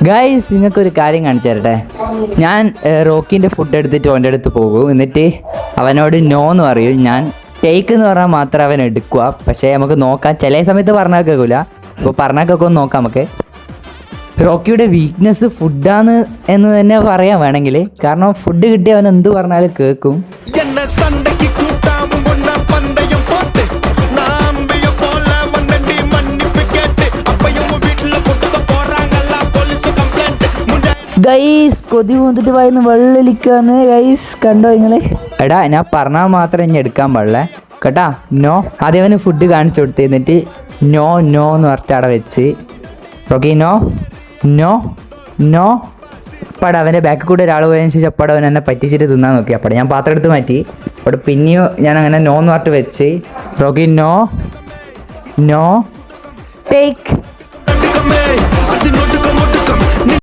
Guys നിങ്ങൾക്കൊരു കാര്യം കാണിച്ചു തരട്ടെ. ഞാൻ റോക്കിൻ്റെ ഫുഡ് എടുത്തിട്ട് അവൻ്റെ അടുത്ത് പോകും, എന്നിട്ട് അവനോട് നോ എന്ന് പറയും. ഞാൻ ടേക്ക് എന്ന് പറഞ്ഞാൽ മാത്രം അവൻ എടുക്കുക. പക്ഷേ നമുക്ക് നോക്കാം, ചില സമയത്ത് പറഞ്ഞാൽ കേൾക്കില്ല. അപ്പോൾ പറഞ്ഞാൽ കേൾക്കുമെന്ന് നോക്കാം നമുക്ക്. റോക്കിയുടെ വീക്ക്നെസ് ഫുഡാണ് എന്ന് തന്നെ പറയാൻ വേണമെങ്കിൽ, കാരണം ഫുഡ് കിട്ടി അവൻ എന്ത് പറഞ്ഞാലും കേൾക്കും. ഗൈസ് കൊതി വന്നിട്ട് വായിന്ന് വെള്ളലിക്കാന്ന് ഗൈസ്, കണ്ടോ നിങ്ങള്? എടാ ഞാൻ പറഞ്ഞാൽ മാത്രം ഇനി എടുക്കാൻ പാടില്ല കേട്ടാ. നോ, ആദ്യം അവന് ഫുഡ് കാണിച്ചു കൊടുത്ത്, എന്നിട്ട് നോ നോ എന്ന് പറഞ്ഞിട്ട് അവിടെ വെച്ച് റോക്കി നോ നോ നോ. അപ്പാടെ അവൻ്റെ ബാക്കിൽ കൂടെ ഒരാൾ പോയതിനു ശേഷം അപ്പാടെ അവൻ എന്നെ പറ്റിച്ചിട്ട് തിന്നാൻ നോക്കി. അപ്പാടെ ഞാൻ പാത്രം എടുത്ത് മാറ്റി. അവിടെ പിന്നെയും ഞാൻ അങ്ങനെ നോ എന്ന് പറഞ്ഞിട്ട് വെച്ച് റോക്കി നോ നോ ടേക്ക്.